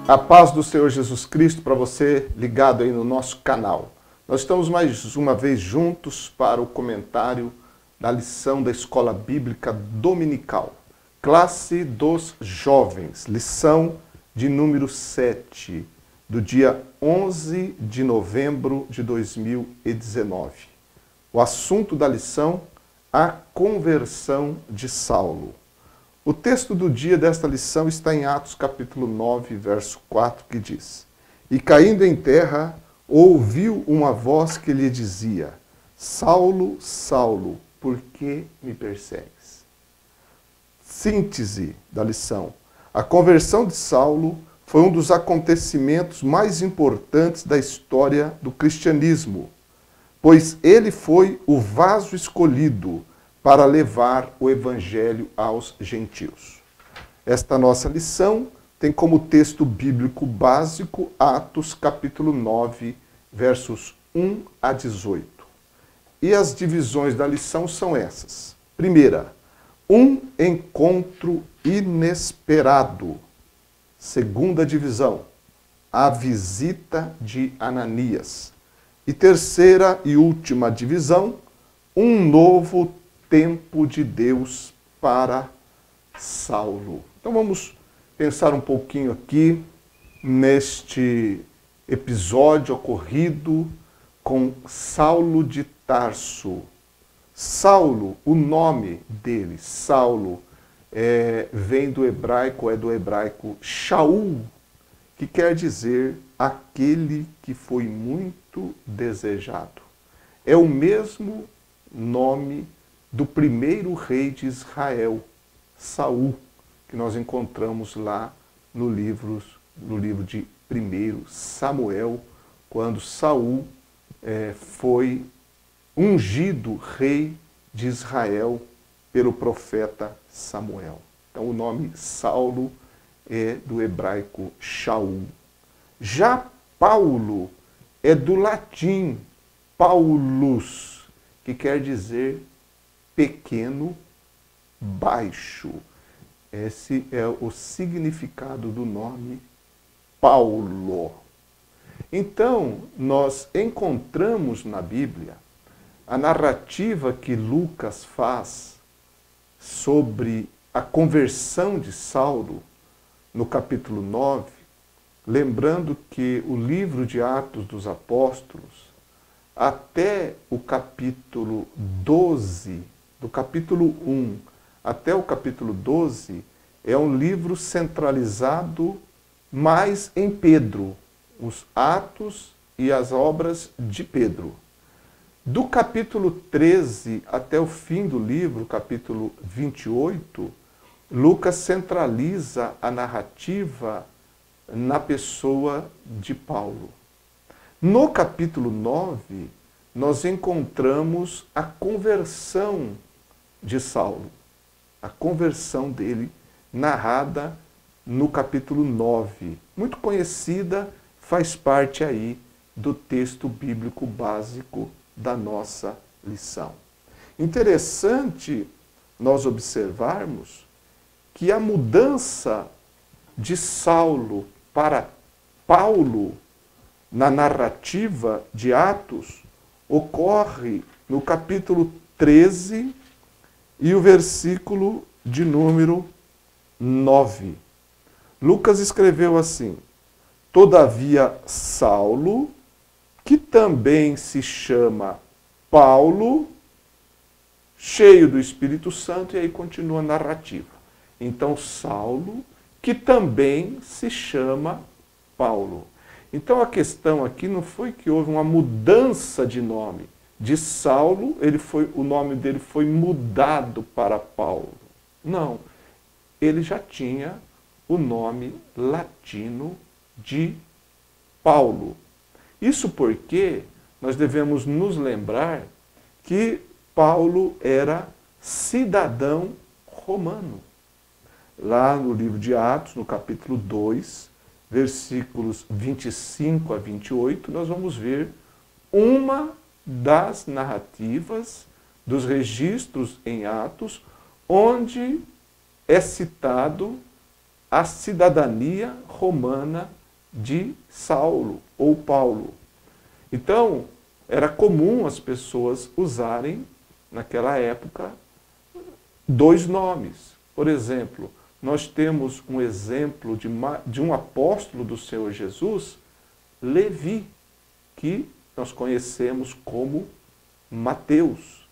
A paz do Senhor Jesus Cristo para você ligado aí no nosso canal. Nós estamos mais uma vez juntos para o comentário da lição da Escola Bíblica Dominical. Classe dos Jovens, lição de número 7, do dia 11 de novembro de 2019. O assunto da lição, a conversão de Saulo. O texto do dia desta lição está em Atos capítulo 9, verso 4, que diz: E caindo em terra, ouviu uma voz que lhe dizia: Saulo, Saulo, por que me persegues? Síntese da lição. A conversão de Saulo foi um dos acontecimentos mais importantes da história do cristianismo, pois ele foi o vaso escolhido para levar o evangelho aos gentios. Esta nossa lição tem como texto bíblico básico Atos capítulo 9, versos 1 a 18. E as divisões da lição são essas. Primeira, um encontro inesperado. Segunda divisão, a visita de Ananias. E terceira e última divisão, um novo tempo de Deus para Saulo. Então vamos pensar um pouquinho aqui neste episódio ocorrido com Saulo de Tarso. Saulo, o nome dele, Saulo, vem do hebraico Shaul, que quer dizer aquele que foi muito desejado. É o mesmo nome do primeiro rei de Israel, Saul, que nós encontramos lá no livro de 1 Samuel, quando Saul foi ungido rei de Israel pelo profeta Samuel. Então o nome Saulo é do hebraico Shaul. Já Paulo é do latim Paulus, que quer dizer pequeno, baixo. Esse é o significado do nome Paulo. Então, nós encontramos na Bíblia a narrativa que Lucas faz sobre a conversão de Saulo no capítulo 9, lembrando que o livro de Atos dos Apóstolos, até o capítulo 12, do capítulo 1 até o capítulo 12, é um livro centralizado mais em Pedro, os Atos e as obras de Pedro. Do capítulo 13 até o fim do livro, capítulo 28, Lucas centraliza a narrativa na pessoa de Paulo. No capítulo 9, nós encontramos a conversão de Saulo. A conversão dele, narrada no capítulo 9. Muito conhecida, faz parte aí do texto bíblico básico da nossa lição. Interessante nós observarmos que a mudança de Saulo para Paulo na narrativa de Atos ocorre no capítulo 13 e o versículo de número 9. Lucas escreveu assim: Todavia Saulo, que também se chama Paulo, cheio do Espírito Santo, e aí continua a narrativa. Então Saulo, que também se chama Paulo. Então a questão aqui não foi que houve uma mudança de nome. De Saulo, o nome dele foi mudado para Paulo. Não, ele já tinha o nome latino de Paulo. Isso porque nós devemos nos lembrar que Paulo era cidadão romano. Lá no livro de Atos, no capítulo 2, versículos 25 a 28, nós vamos ver uma das narrativas, dos registros em Atos, onde é citado a cidadania romana de Saulo ou Paulo. Então, era comum as pessoas usarem, naquela época, dois nomes. Por exemplo, nós temos um exemplo de um apóstolo do Senhor Jesus, Levi, que nós conhecemos como Mateus.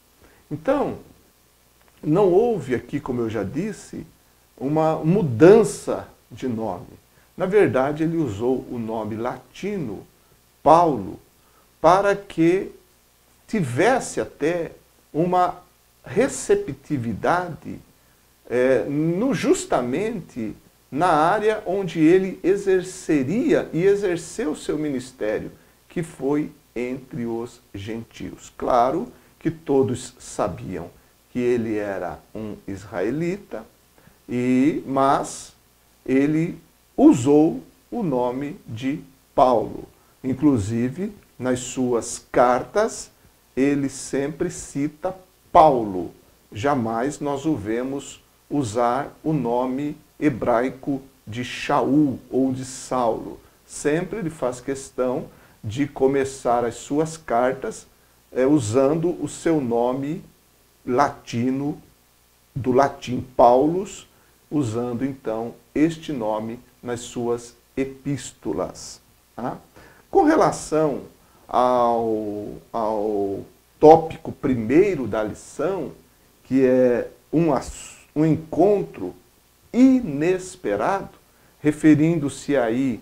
Então, não houve aqui, como eu já disse, uma mudança de nome. Na verdade, ele usou o nome latino, Paulo, para que tivesse até uma receptividade justamente na área onde ele exerceria e exerceu seu ministério, que foi entre os gentios. Claro que todos sabiam que ele era um israelita, mas ele usou o nome de Paulo. Inclusive, nas suas cartas, ele sempre cita Paulo. Jamais nós o vemos usar o nome hebraico de Shaul ou de Saulo. Sempre ele faz questão de começar as suas cartas usando o seu nome latino, do latim Paulus, usando então este nome nas suas epístolas. Tá? Com relação ao tópico primeiro da lição, que é um encontro inesperado, referindo-se aí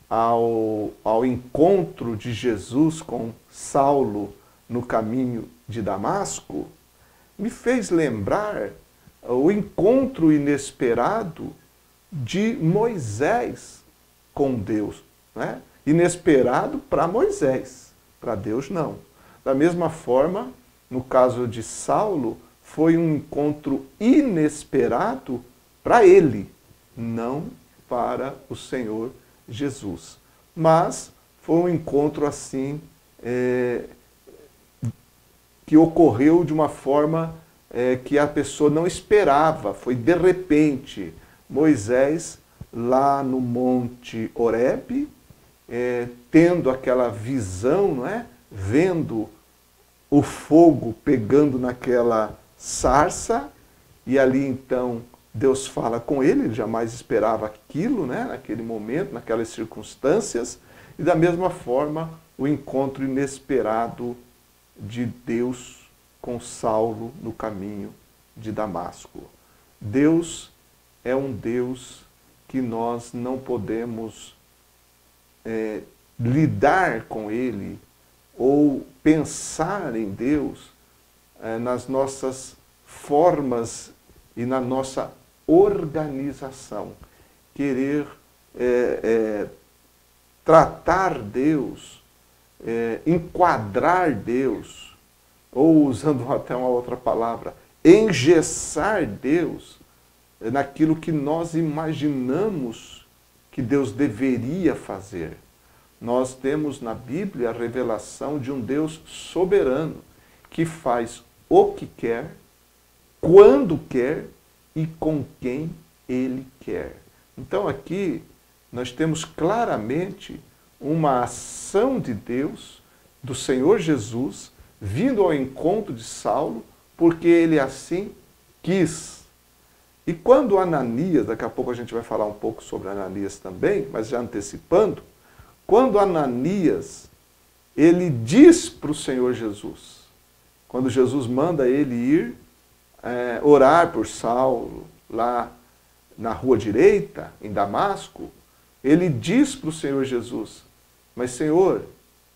ao encontro de Jesus com Saulo no caminho de Damasco, me fez lembrar o encontro inesperado de Moisés com Deus. Né? Inesperado para Moisés, para Deus não. Da mesma forma, no caso de Saulo, foi um encontro inesperado para ele, não para o Senhor Jesus. Mas foi um encontro assim, que ocorreu de uma forma que a pessoa não esperava, foi de repente. Moisés, lá no Monte Horebe, tendo aquela visão, não é? Vendo o fogo pegando naquela sarça, e ali então Deus fala com ele, ele jamais esperava aquilo, né? Naquele momento, naquelas circunstâncias, e da mesma forma o encontro inesperado de Deus com Saulo no caminho de Damasco. Deus é um Deus que nós não podemos lidar com Ele ou pensar em Deus nas nossas formas e na nossa organização. Querer tratar Deus, enquadrar Deus, ou usando até uma outra palavra, engessar Deus naquilo que nós imaginamos que Deus deveria fazer. Nós temos na Bíblia a revelação de um Deus soberano, que faz o que quer, quando quer e com quem Ele quer. Então aqui nós temos claramente uma ação de Deus, do Senhor Jesus, vindo ao encontro de Saulo, porque Ele assim quis. E quando Ananias, daqui a pouco a gente vai falar um pouco sobre Ananias também, mas já antecipando, quando Ananias, ele diz para o Senhor Jesus, quando Jesus manda ele ir orar por Saulo, lá na rua direita, em Damasco, ele diz para o Senhor Jesus, mas Senhor,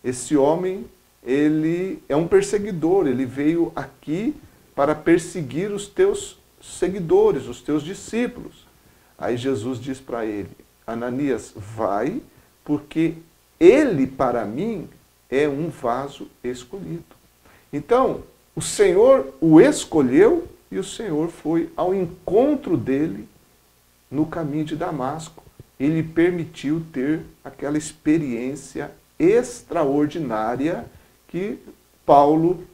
esse homem, ele é um perseguidor, ele veio aqui para perseguir os teus seguidores, os teus discípulos. Aí Jesus diz para ele, Ananias, vai, porque ele para mim é um vaso escolhido. Então, o Senhor o escolheu e o Senhor foi ao encontro dele no caminho de Damasco. Ele permitiu ter aquela experiência extraordinária que Paulo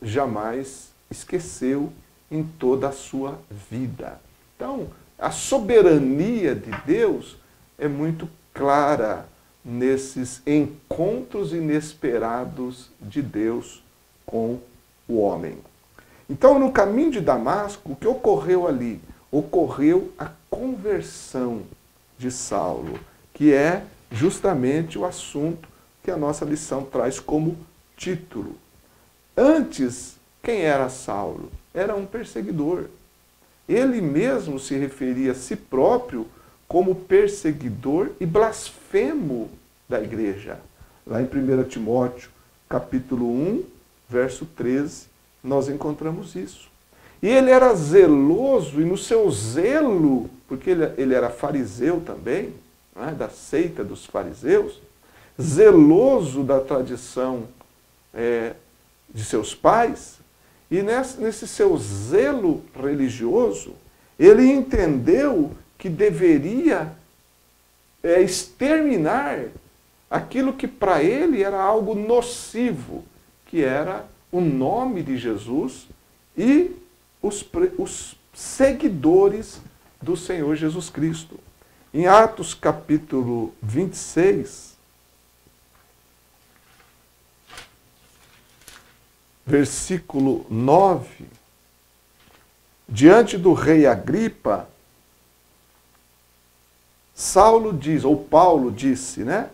jamais esqueceu em toda a sua vida. Então, a soberania de Deus é muito clara nesses encontros inesperados de Deus com o homem. Então, no caminho de Damasco, o que ocorreu ali? Ocorreu a conversão de Saulo, que é justamente o assunto que a nossa lição traz como título. Antes, quem era Saulo? Era um perseguidor. Ele mesmo se referia a si próprio como perseguidor e blasfemo da igreja. Lá em 1 Timóteo, capítulo 1, verso 13, nós encontramos isso. E ele era zeloso, e no seu zelo, porque ele era fariseu também, né, da seita dos fariseus, zeloso da tradição de seus pais, e nesse seu zelo religioso, ele entendeu que deveria exterminar aquilo que para ele era algo nocivo, que era o nome de Jesus e os seguidores do Senhor Jesus Cristo. Em Atos capítulo 26, versículo 9, diante do rei Agripa, Saulo diz, ou Paulo disse, né?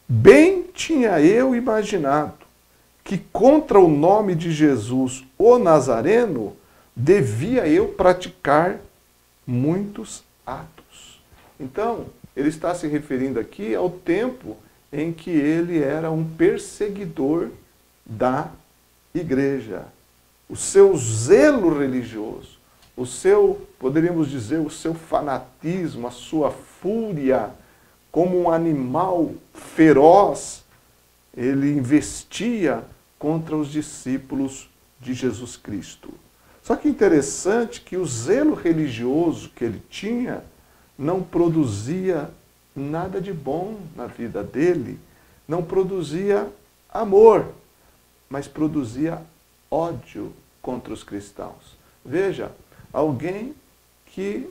Bem tinha eu imaginado que contra o nome de Jesus, o Nazareno, devia eu praticar muitos atos. Então, ele está se referindo aqui ao tempo em que ele era um perseguidor da igreja. O seu zelo religioso, o seu, poderíamos dizer, o seu fanatismo, a sua fúria, como um animal feroz, ele investia contra os discípulos de Jesus Cristo. Só que interessante que o zelo religioso que ele tinha não produzia nada de bom na vida dele, não produzia amor, mas produzia ódio contra os cristãos. Veja, alguém que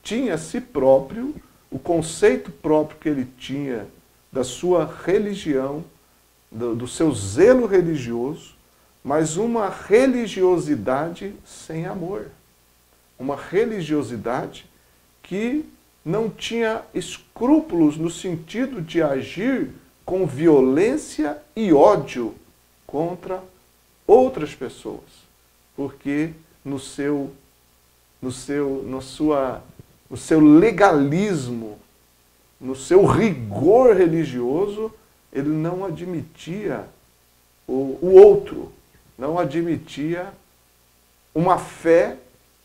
tinha a si próprio, o conceito próprio que ele tinha da sua religião, do seu zelo religioso, mas uma religiosidade sem amor. Uma religiosidade que não tinha escrúpulos no sentido de agir com violência e ódio contra outras pessoas. Porque no seu legalismo, no seu rigor religioso, ele não admitia o outro, não admitia uma fé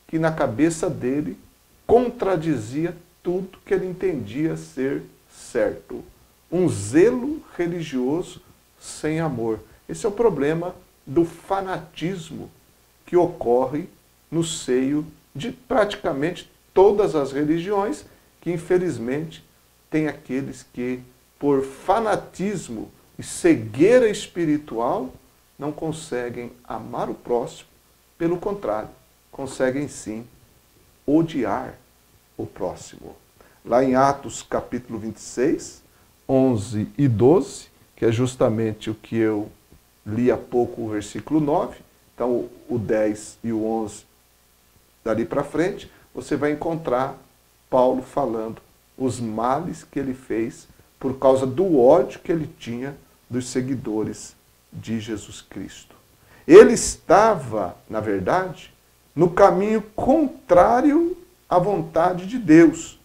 que na cabeça dele contradizia tudo que ele entendia ser certo. Um zelo religioso sem amor. Esse é o problema do fanatismo que ocorre no seio de praticamente todas as religiões, que infelizmente tem aqueles que, por fanatismo e cegueira espiritual, não conseguem amar o próximo, pelo contrário, conseguem sim odiar o próximo. Lá em Atos capítulo 26, 11 e 12, que é justamente o que eu li há pouco, o versículo 9, então o 10 e o 11, dali para frente, você vai encontrar Paulo falando os males que ele fez por causa do ódio que ele tinha dos seguidores de Jesus Cristo. Ele estava, na verdade, no caminho contrário à vontade de Deus,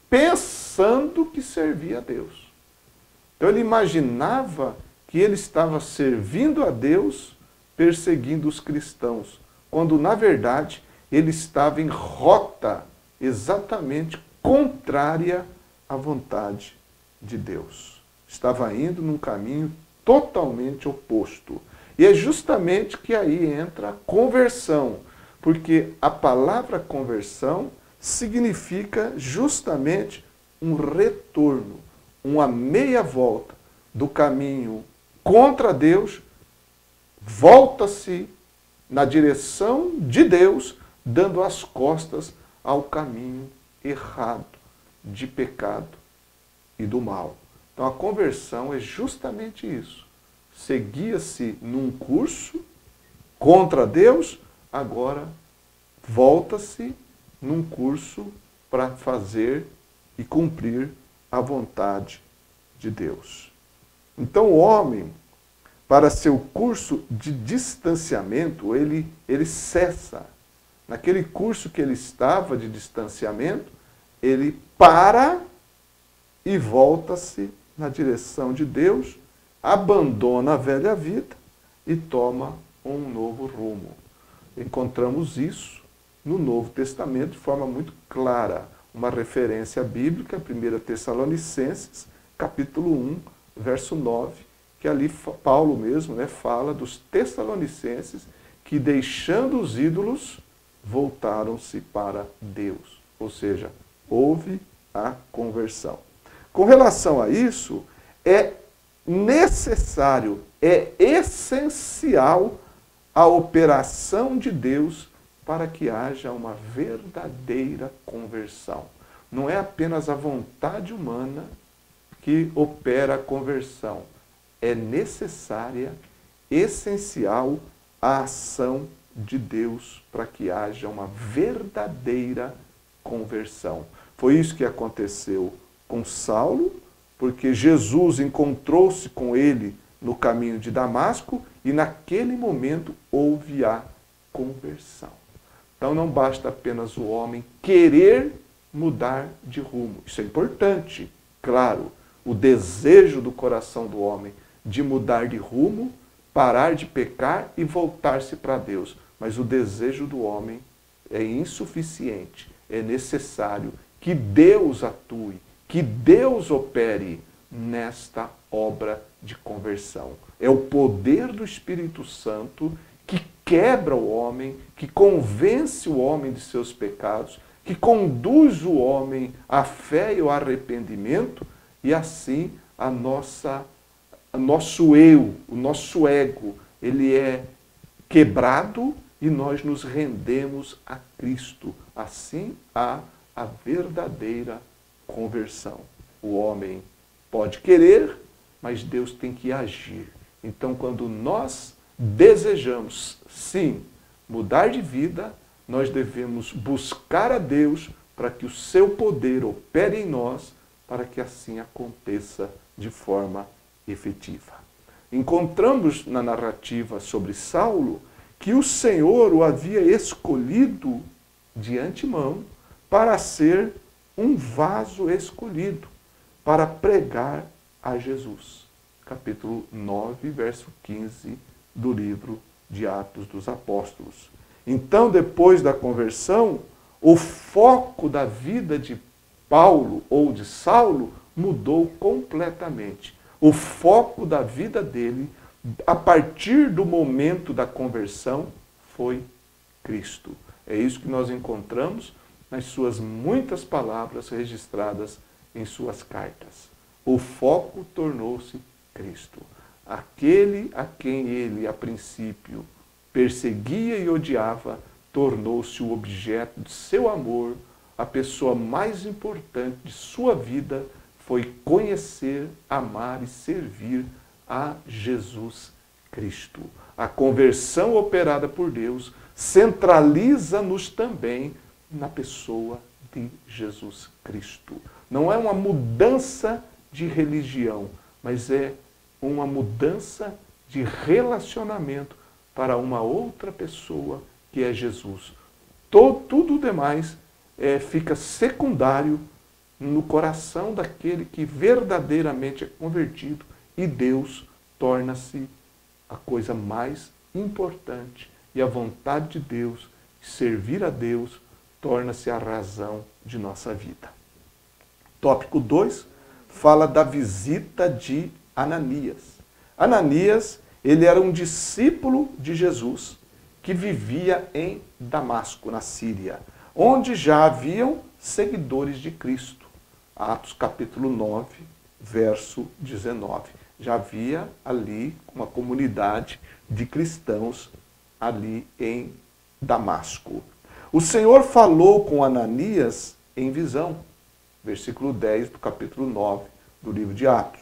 pensando que servia a Deus. Então ele imaginava que ele estava servindo a Deus, perseguindo os cristãos, quando na verdade ele estava em rota exatamente contrária à vontade de Deus. Estava indo num caminho totalmente oposto. E é justamente que aí entra a conversão, porque a palavra conversão significa justamente um retorno, uma meia volta do caminho contra Deus, volta-se na direção de Deus, dando as costas ao caminho errado de pecado e do mal. Então a conversão é justamente isso. Seguia-se num curso contra Deus, agora volta-se num curso para fazer e cumprir a vontade de Deus. Então o homem, para seu curso de distanciamento, ele cessa. Naquele curso que ele estava de distanciamento, ele para e volta-se na direção de Deus, abandona a velha vida e toma um novo rumo. Encontramos isso no Novo Testamento de forma muito clara. Uma referência bíblica, 1 Tessalonicenses, capítulo 1, verso 9, que ali Paulo mesmo fala dos tessalonicenses que, deixando os ídolos, voltaram-se para Deus. Ou seja, houve a conversão. Com relação a isso, é necessário, é essencial a operação de Deus para que haja uma verdadeira conversão. Não é apenas a vontade humana que opera a conversão. É necessária, essencial a ação de Deus para que haja uma verdadeira conversão. Foi isso que aconteceu com Saulo, porque Jesus encontrou-se com ele no caminho de Damasco e naquele momento houve a conversão. Então não basta apenas o homem querer mudar de rumo. Isso é importante, claro, o desejo do coração do homem de mudar de rumo, parar de pecar e voltar-se para Deus. Mas o desejo do homem é insuficiente. É necessário que Deus atue, que Deus opere nesta obra de conversão. É o poder do Espírito Santo que quebra o homem, que convence o homem de seus pecados, que conduz o homem à fé e ao arrependimento, e assim o nosso eu, o nosso ego, ele é quebrado e nós nos rendemos a Cristo. Assim há a verdadeira conversão. O homem pode querer, mas Deus tem que agir. Então, quando nós desejamos, sim, mudar de vida, nós devemos buscar a Deus para que o seu poder opere em nós, para que assim aconteça de forma efetiva. Encontramos na narrativa sobre Saulo que o Senhor o havia escolhido de antemão para ser um vaso escolhido para pregar a Jesus. Capítulo 9, verso 15 do livro de Atos dos Apóstolos. Então, depois da conversão, o foco da vida de Paulo ou de Saulo mudou completamente. O foco da vida dele, a partir do momento da conversão, foi Cristo. É isso que nós encontramos nas suas muitas palavras registradas em suas cartas. O foco tornou-se Cristo. Aquele a quem ele, a princípio, perseguia e odiava, tornou-se o objeto de seu amor. A pessoa mais importante de sua vida foi conhecer, amar e servir a Jesus Cristo. A conversão operada por Deus centraliza-nos também na pessoa de Jesus Cristo. Não é uma mudança de religião, mas é uma mudança de relacionamento para uma outra pessoa que é Jesus. Tudo demais fica secundário no coração daquele que verdadeiramente é convertido, e Deus torna-se a coisa mais importante, e a vontade de Deus, servir a Deus, torna-se a razão de nossa vida. Tópico 2 fala da visita de Ananias. Ananias, ele era um discípulo de Jesus que vivia em Damasco, na Síria, onde já haviam seguidores de Cristo. Atos capítulo 9, verso 19. Já havia ali uma comunidade de cristãos ali em Damasco. O Senhor falou com Ananias em visão, versículo 10 do capítulo 9 do livro de Atos,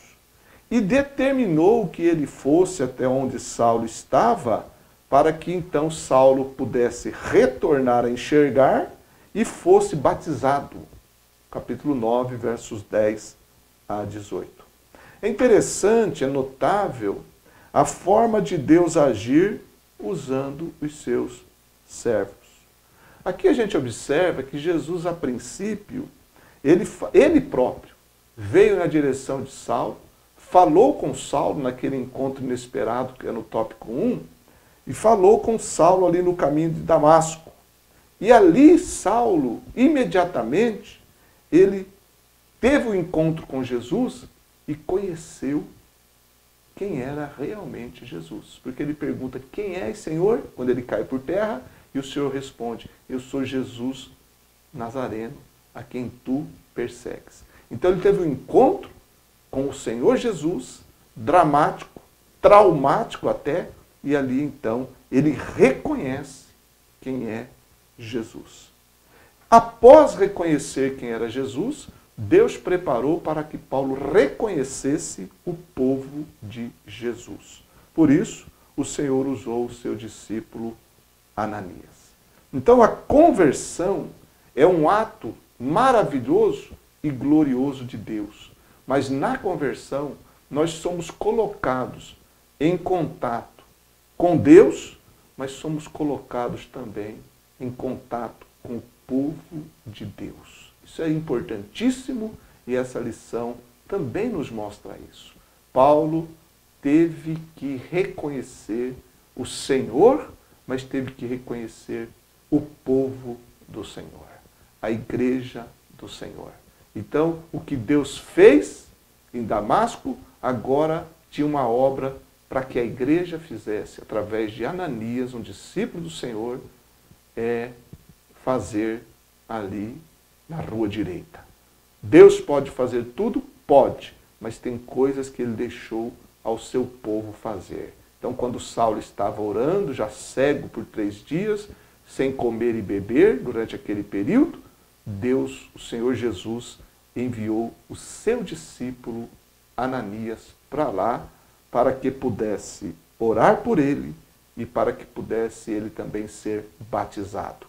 e determinou que ele fosse até onde Saulo estava, para que então Saulo pudesse retornar a enxergar e fosse batizado. Capítulo 9, versos 10 a 18. É interessante, é notável a forma de Deus agir usando os seus servos. Aqui a gente observa que Jesus, a princípio, ele próprio veio na direção de Saulo, falou com Saulo naquele encontro inesperado, que é no tópico 1, e falou com Saulo ali no caminho de Damasco. E ali Saulo, imediatamente, ele teve um encontro com Jesus e conheceu quem era realmente Jesus. Porque ele pergunta, quem é, Senhor? Quando ele cai por terra, e o Senhor responde, eu sou Jesus Nazareno, a quem tu persegues. Então ele teve um encontro com o Senhor Jesus, dramático, traumático até, e ali então ele reconhece quem é Jesus. Após reconhecer quem era Jesus, Deus preparou para que Paulo reconhecesse o povo de Jesus. Por isso, o Senhor usou o seu discípulo Ananias. Então a conversão é um ato maravilhoso e glorioso de Deus. Mas na conversão, nós somos colocados em contato com Deus, mas somos colocados também em contato com o povo de Deus. Isso é importantíssimo e essa lição também nos mostra isso. Paulo teve que reconhecer o Senhor, mas teve que reconhecer o povo do Senhor, a igreja do Senhor. Então, o que Deus fez em Damasco, agora tinha uma obra para que a igreja fizesse, através de Ananias, um discípulo do Senhor, fazer ali na rua direita. Deus pode fazer tudo? Pode, mas tem coisas que ele deixou ao seu povo fazer. Então, quando Saulo estava orando, já cego por 3 dias, sem comer e beber durante aquele período, Deus, o Senhor Jesus, enviou o seu discípulo Ananias para lá, para que pudesse orar por ele e para que pudesse ele também ser batizado.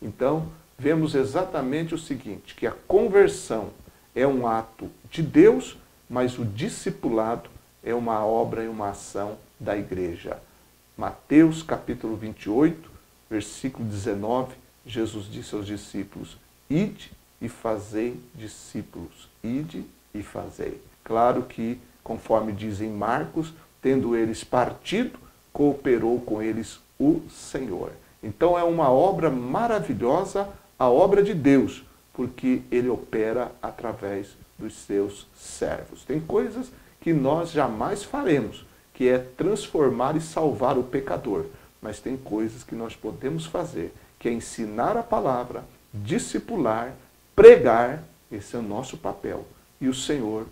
Então, vemos exatamente o seguinte, que a conversão é um ato de Deus, mas o discipulado é uma obra e uma ação da igreja. Mateus capítulo 28, versículo 19, Jesus disse aos discípulos, ide e fazei discípulos, ide e fazei. Claro que, conforme dizem Marcos, tendo eles partido, cooperou com eles o Senhor. Então é uma obra maravilhosa, a obra de Deus, porque ele opera através dos seus servos. Tem coisas que nós jamais faremos, que é transformar e salvar o pecador. Mas tem coisas que nós podemos fazer, que é ensinar a palavra, discipular, pregar, esse é o nosso papel. E o Senhor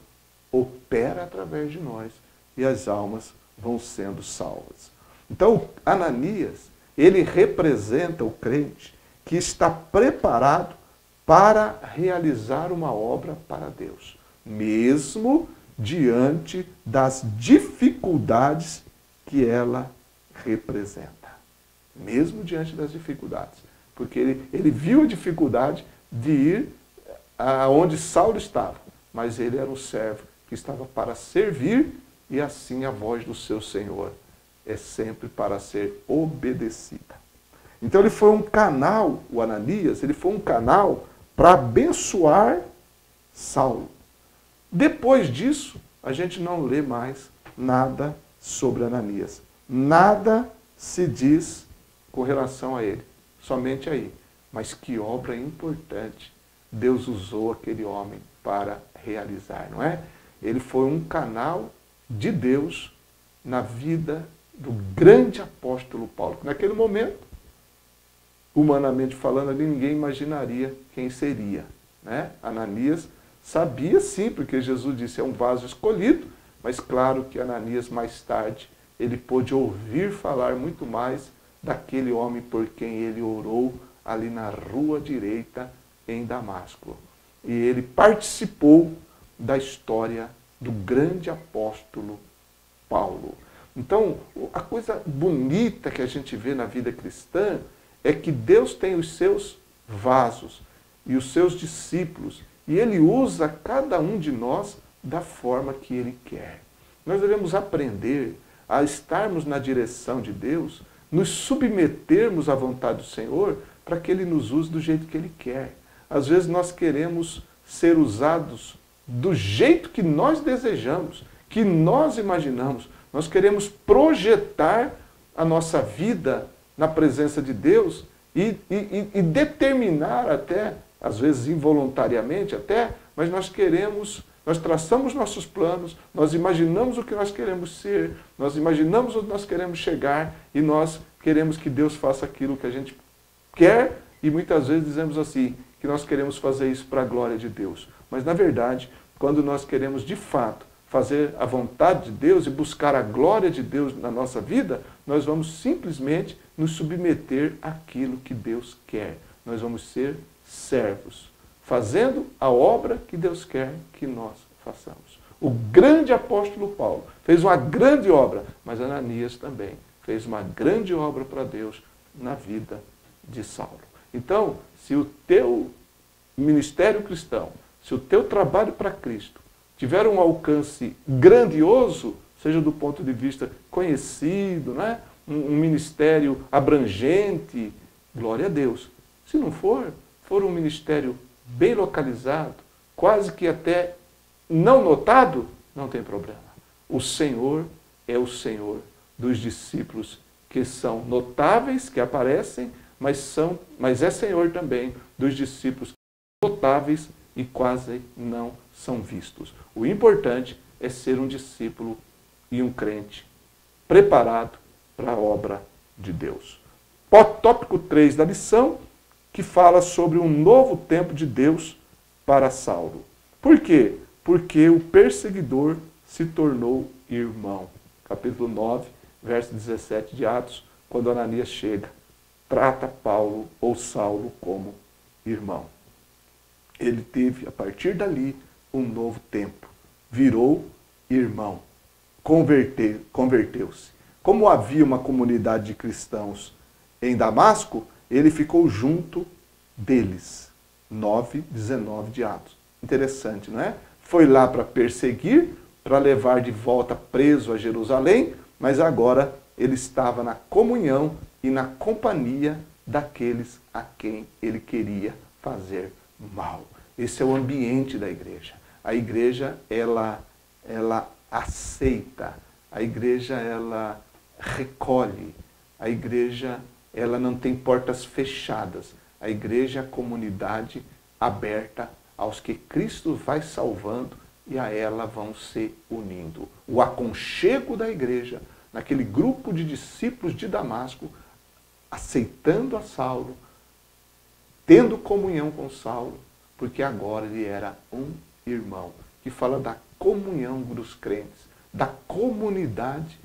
opera através de nós e as almas vão sendo salvas. Então, Ananias, ele representa o crente que está preparado para realizar uma obra para Deus, mesmo diante das dificuldades que ela representa. Mesmo diante das dificuldades. Porque ele viu a dificuldade de ir aonde Saulo estava, mas ele era um servo que estava para servir e assim a voz do seu Senhor é sempre para ser obedecida. Então ele foi um canal, o Ananias, ele foi um canal para abençoar Saulo. Depois disso, a gente não lê mais nada sobre Ananias. Nada se diz com relação a ele, somente aí. Mas que obra importante Deus usou aquele homem para realizar, não é? Ele foi um canal de Deus na vida do grande apóstolo Paulo. Naquele momento, humanamente falando, ali ninguém imaginaria quem seria, né? Ananias sabia sim, porque Jesus disse, é um vaso escolhido, mas claro que Ananias mais tarde, ele pôde ouvir falar muito mais daquele homem por quem ele orou ali na rua direita em Damasco. E ele participou da história do grande apóstolo Paulo. Então, a coisa bonita que a gente vê na vida cristã é que Deus tem os seus vasos e os seus discípulos, e Ele usa cada um de nós da forma que Ele quer. Nós devemos aprender a estarmos na direção de Deus, nos submetermos à vontade do Senhor, para que Ele nos use do jeito que Ele quer. Às vezes nós queremos ser usados do jeito que nós desejamos, que nós imaginamos. Nós queremos projetar a nossa vida na presença de Deus e determinar até, às vezes involuntariamente até, mas nós traçamos nossos planos, nós imaginamos o que nós queremos ser, nós imaginamos onde nós queremos chegar e nós queremos que Deus faça aquilo que a gente quer e muitas vezes dizemos assim, que nós queremos fazer isso para a glória de Deus. Mas na verdade, quando nós queremos de fato fazer a vontade de Deus e buscar a glória de Deus na nossa vida, nós vamos simplesmente nos submeter àquilo que Deus quer. Nós vamos ser servos, fazendo a obra que Deus quer que nós façamos. O grande apóstolo Paulo fez uma grande obra, mas Ananias também fez uma grande obra para Deus na vida de Saulo. Então, se o teu ministério cristão, se o teu trabalho para Cristo tiver um alcance grandioso, seja do ponto de vista conhecido, né? Um ministério abrangente, glória a Deus. Se não for um ministério bem localizado, quase que até não notado, não tem problema. O Senhor é o Senhor dos discípulos que são notáveis, que aparecem, mas é Senhor também dos discípulos notáveis e quase não são vistos. O importante é ser um discípulo e um crente preparado para a obra de Deus. Tópico 3 da lição, que fala sobre um novo tempo de Deus para Saulo. Por quê? Porque o perseguidor se tornou irmão. Capítulo 9, verso 17 de Atos, quando Ananias chega, trata Paulo ou Saulo como irmão. Ele teve, a partir dali, um novo tempo. Virou irmão. Converteu-se. Como havia uma comunidade de cristãos em Damasco, ele ficou junto deles. 9, 19 de Atos. Interessante, não é? Foi lá para perseguir, para levar de volta preso a Jerusalém, mas agora ele estava na comunhão e na companhia daqueles a quem ele queria fazer mal. Esse é o ambiente da igreja. A igreja, ela aceita. A igreja, ela recolhe. A igreja, ela não tem portas fechadas. A igreja é a comunidade aberta aos que Cristo vai salvando e a ela vão se unindo. O aconchego da igreja, naquele grupo de discípulos de Damasco, aceitando a Saulo, tendo comunhão com Saulo, porque agora ele era um irmão, que fala da comunhão dos crentes, da comunidade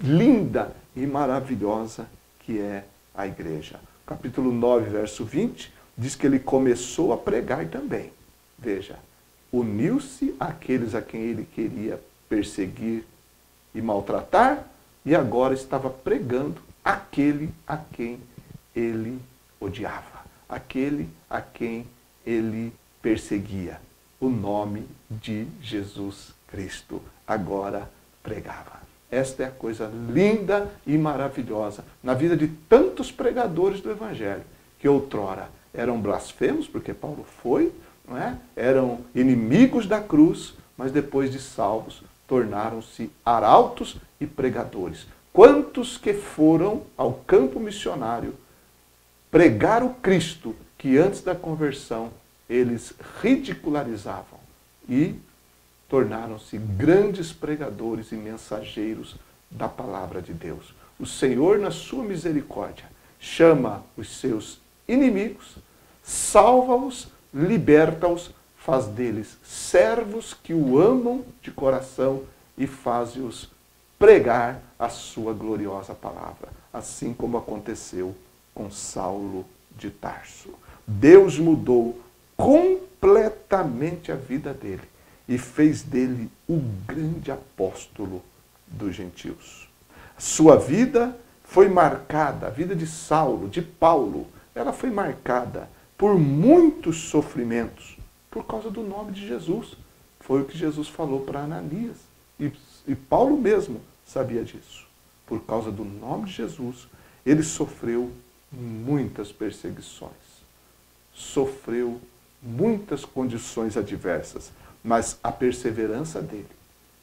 linda e maravilhosa que é a igreja. Capítulo 9, verso 20, diz que ele começou a pregar também. Veja, uniu-se àqueles a quem ele queria perseguir e maltratar, e agora estava pregando aquele a quem ele odiava, aquele a quem ele perseguia. O nome de Jesus Cristo agora pregava. Esta é a coisa linda e maravilhosa na vida de tantos pregadores do Evangelho, que outrora eram blasfemos, porque Paulo foi, não é? Eram inimigos da cruz, mas depois de salvos, tornaram-se arautos e pregadores. Quantos que foram ao campo missionário pregar o Cristo que antes da conversão eles ridicularizavam e tornaram-se grandes pregadores e mensageiros da palavra de Deus. O Senhor, na sua misericórdia, chama os seus inimigos, salva-os, liberta-os, faz deles servos que o amam de coração e faz-os pregar a sua gloriosa palavra, assim como aconteceu com Saulo de Tarso. Deus mudou completamente a vida dele e fez dele o grande apóstolo dos gentios. Sua vida foi marcada, a vida de Saulo, de Paulo, ela foi marcada por muitos sofrimentos por causa do nome de Jesus. Foi o que Jesus falou para Ananias. E Paulo mesmo sabia disso. Por causa do nome de Jesus, ele sofreu muitas perseguições. Sofreu muitas condições adversas. Mas a perseverança dele,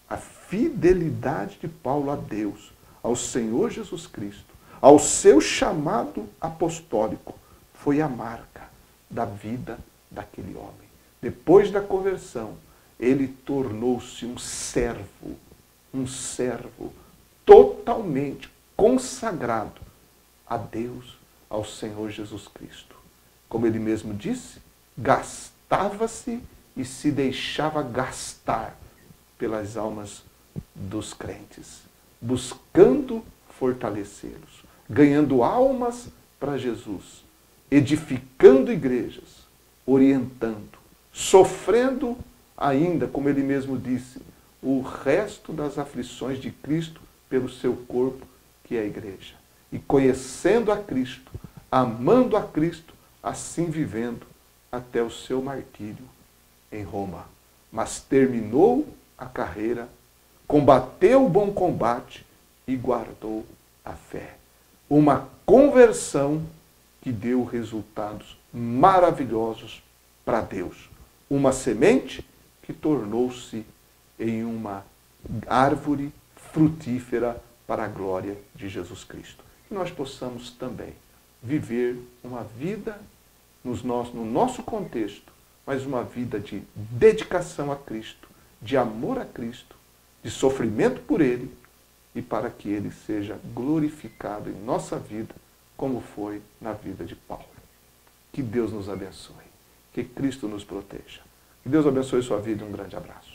a fidelidade de Paulo a Deus, ao Senhor Jesus Cristo, ao seu chamado apostólico, foi a marca da vida daquele homem. Depois da conversão, ele tornou-se um servo totalmente consagrado a Deus, ao Senhor Jesus Cristo. Como ele mesmo disse, gastava-se e se deixava gastar pelas almas dos crentes, buscando fortalecê-los, ganhando almas para Jesus, edificando igrejas, orientando, sofrendo ainda, como ele mesmo disse, o resto das aflições de Cristo pelo seu corpo, que é a igreja. E conhecendo a Cristo, amando a Cristo, assim vivendo até o seu martírio em Roma. Mas terminou a carreira, combateu o bom combate e guardou a fé. Uma conversão que deu resultados maravilhosos para Deus. Uma semente que tornou-se em uma árvore frutífera para a glória de Jesus Cristo. Que nós possamos também viver uma vida no nosso contexto, mas uma vida de dedicação a Cristo, de amor a Cristo, de sofrimento por Ele, e para que Ele seja glorificado em nossa vida, como foi na vida de Paulo. Que Deus nos abençoe. Que Cristo nos proteja. Que Deus abençoe sua vida e um grande abraço.